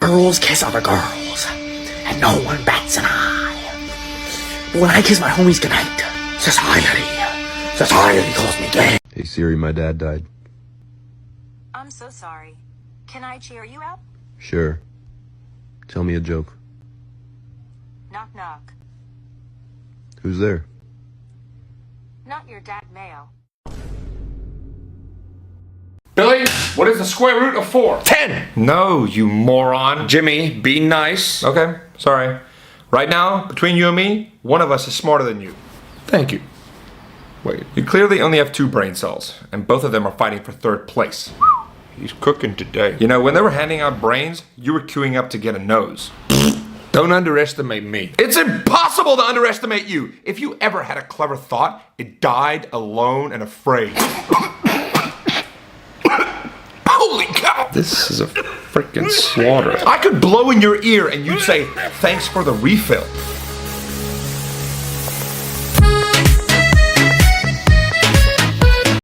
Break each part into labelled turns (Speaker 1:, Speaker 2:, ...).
Speaker 1: girls kiss other girls, and no one bats an eye. But when I kiss my homies goodnight, society calls me gay.
Speaker 2: Hey Siri, my dad died.
Speaker 3: I'm so sorry. Can I cheer you up?
Speaker 2: Sure. Tell me a joke.
Speaker 3: Knock knock.
Speaker 2: Who's there?
Speaker 3: Not your dad, Mayo.
Speaker 4: Billy, what is the square root of 4?
Speaker 5: 10!
Speaker 4: No, you moron.
Speaker 5: Jimmy, be nice.
Speaker 4: Okay, sorry. Right now, between you and me, one of us is smarter than you.
Speaker 5: Thank you.
Speaker 4: Wait, you clearly only have 2 brain cells, and both of them are fighting for 3rd place.
Speaker 5: He's cooking today.
Speaker 4: You know, when they were handing out brains, you were queuing up to get a nose.
Speaker 5: Don't underestimate me.
Speaker 4: It's impossible to underestimate you. If you ever had a clever thought, it died alone and afraid. Holy cow!
Speaker 5: This is a freaking slaughter.
Speaker 4: I could blow in your ear and you'd say, thanks for the refill.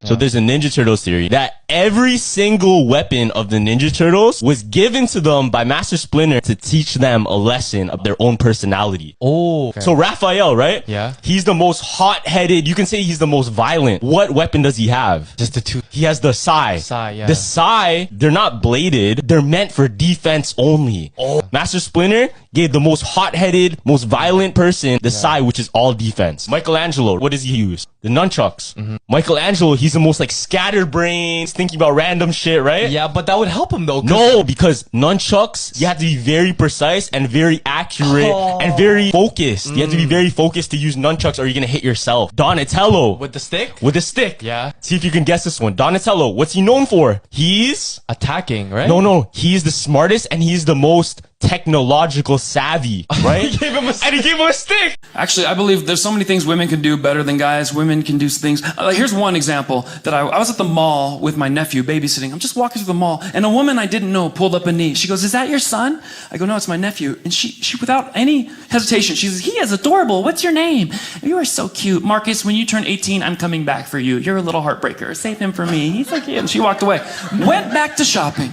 Speaker 6: So there's a Ninja Turtles theory that every single weapon of the Ninja Turtles was given to them by Master Splinter to teach them a lesson of their own personality.
Speaker 7: Oh. Okay.
Speaker 6: So Raphael, right?
Speaker 7: Yeah.
Speaker 6: He's the most hot-headed. You can say he's the most violent. What weapon does he have?
Speaker 7: Just the 2.
Speaker 6: He has the sai.
Speaker 7: Sai, yeah.
Speaker 6: The sai, they're not bladed. They're meant for defense only. Oh. Master Splinter gave the most hot-headed, most violent person the sai, which is all defense. Michelangelo, what does he use? The nunchucks. Michelangelo, he's the most like scatterbrains, thinking about random shit, right?
Speaker 7: Yeah, but that would help him though.
Speaker 6: No, because nunchucks, you have to be very precise and very accurate and very focused. You have to be very focused to use nunchucks or you're gonna hit yourself. Donatello.
Speaker 7: With the stick?
Speaker 6: With a stick.
Speaker 7: Yeah.
Speaker 6: See if you can guess this one. Donatello, what's he known for? He's...
Speaker 7: Attacking, right?
Speaker 6: No. He's the smartest and he's the most technological savvy, right?
Speaker 7: He gave him a stick.
Speaker 6: And he gave him a stick.
Speaker 8: Actually, I believe there's so many things women can do better than guys. Women can do things. Here's one example that I was at the mall with my nephew babysitting. I'm just walking through the mall, and a woman I didn't know pulled up a knee. She goes, "Is that your son?" I go, "No, it's my nephew." And she without any hesitation, she says, "He is adorable. What's your name?" "You are so cute. Marcus, when you turn 18, I'm coming back for you. You're a little heartbreaker. Save him for me. He's so cute." And she walked away. Went back to shopping.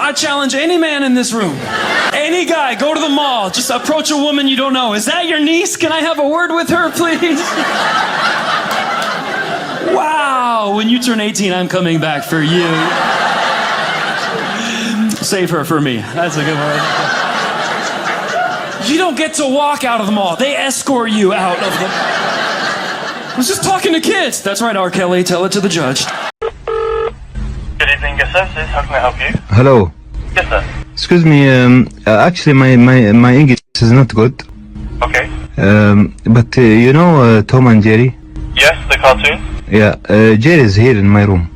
Speaker 8: I challenge any man in this room, any guy, go to the mall, just approach a woman you don't know. "Is that your niece? Can I have a word with her, please?" Wow, when you turn 18, I'm coming back for you. Save her for me. That's a good one. You don't get to walk out of the mall. They escort you out of the... I was just talking to kids. That's right, R. Kelly, tell it to the judge.
Speaker 9: Good evening, guest services. How can I help you?
Speaker 10: Hello.
Speaker 9: Yes, sir.
Speaker 10: Excuse me. Actually, my English is not good.
Speaker 9: Okay.
Speaker 10: But you know Tom and Jerry?
Speaker 9: Yes, the cartoon.
Speaker 10: Yeah. Jerry is here in my room.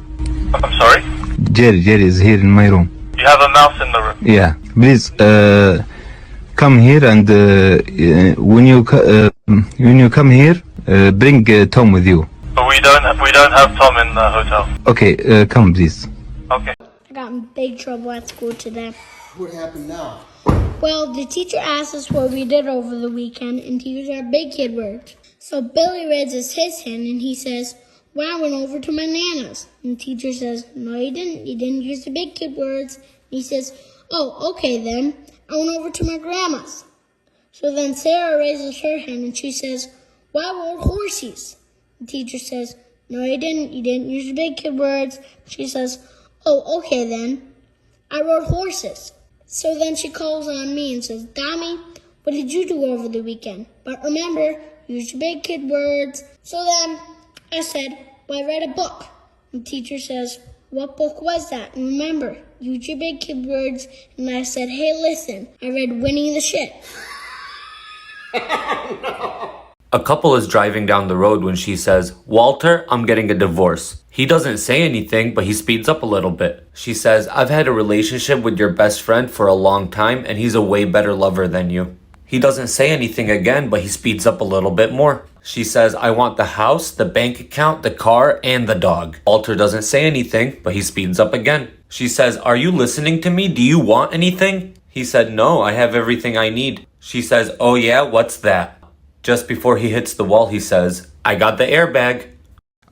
Speaker 9: I'm sorry.
Speaker 10: Jerry is here in my room.
Speaker 9: You have a mouse in the room.
Speaker 10: Yeah. Please come here and when you come here, bring Tom with you.
Speaker 9: But we don't have Tom in the hotel.
Speaker 10: Okay. Come please.
Speaker 9: Okay.
Speaker 11: I got in big trouble at school today.
Speaker 12: What happened now?
Speaker 11: Well, the teacher asked us what we did over the weekend and to use our big kid words. So Billy raises his hand and he says, "Well, I went over to my Nana's." And the teacher says, "No, you didn't. You didn't use the big kid words." And he says, "Oh, okay then. I went over to my grandma's." So then Sarah raises her hand and she says, "Well, I rode horses." The teacher says, "No, you didn't. You didn't use the big kid words." She says, "Oh, okay then. I rode horses." So then she calls on me and says, "Dami, what did you do over the weekend? But remember, use your big kid words." So then I said, "Well, I read a book." And the teacher says, "What book was that? And remember, use your big kid words." And I said, "Hey, listen, I read Winnie the Shit."
Speaker 13: A couple is driving down the road when she says, "Walter, I'm getting a divorce." He doesn't say anything, but he speeds up a little bit. She says, "I've had a relationship with your best friend for a long time, and he's a way better lover than you." He doesn't say anything again, but he speeds up a little bit more. She says, "I want the house, the bank account, the car, and the dog." Walter doesn't say anything, but he speeds up again. She says, "Are you listening to me? Do you want anything?" He said, "No, I have everything I need." She says, "Oh yeah, what's that?" Just before he hits the wall, he says, "I got the airbag."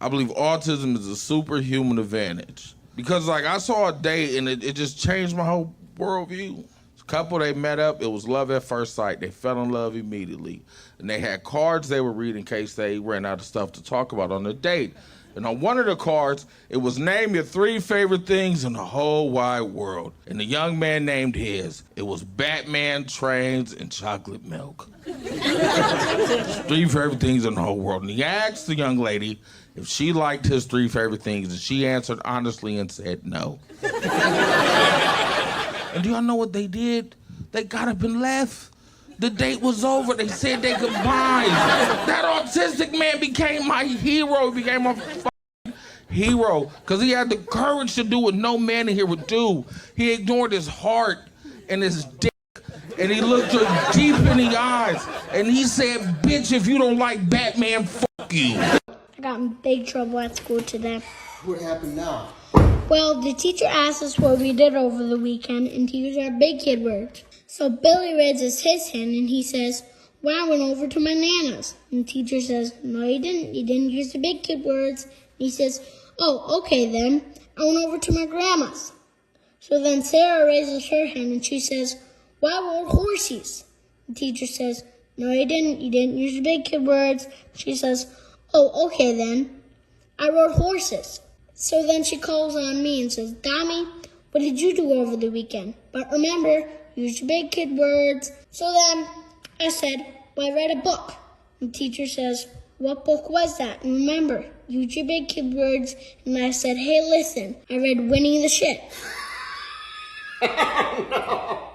Speaker 14: I believe autism is a superhuman advantage. Because, like, I saw a date and it just changed my whole worldview. Couple, they met up. It was love at first sight. They fell in love immediately. And they had cards they would read in case they ran out of stuff to talk about on the date. And on one of the cards, it was name your 3 favorite things in the whole wide world. And the young man named his. It was Batman, trains, and chocolate milk. 3 favorite things in the whole world. And he asked the young lady if she liked his 3 favorite things, and she answered honestly and said no. And do y'all know what they did? They got up and left. The date was over. They said they goodbyes. That autistic man became my hero. He became my hero because he had the courage to do what no man in here would do. He ignored his heart and his dick, and he looked her deep in the eyes, and he said, bitch, if you don't like Batman, fuck you.
Speaker 11: I got in big trouble at school today.
Speaker 12: What happened now?
Speaker 11: Well, the teacher asked us what we did over the weekend and to use our big kid words. So Billy raises his hand and he says, well, I went over to my Nana's. And the teacher says, no, you didn't. You didn't use the big kid words. And he says, oh, okay then. I went over to my grandma's. So then Sarah raises her hand and she says, well, I rode horses. The teacher says, no, you didn't. You didn't use the big kid words. She says, oh, okay then. I rode horses. So then she calls on me and says, Dami, what did you do over the weekend? But remember, use your big kid words. So then I said, well, I read a book. And the teacher says, what book was that? And remember, use your big kid words. And I said, hey, listen, I read Winnie the Shit.
Speaker 12: No.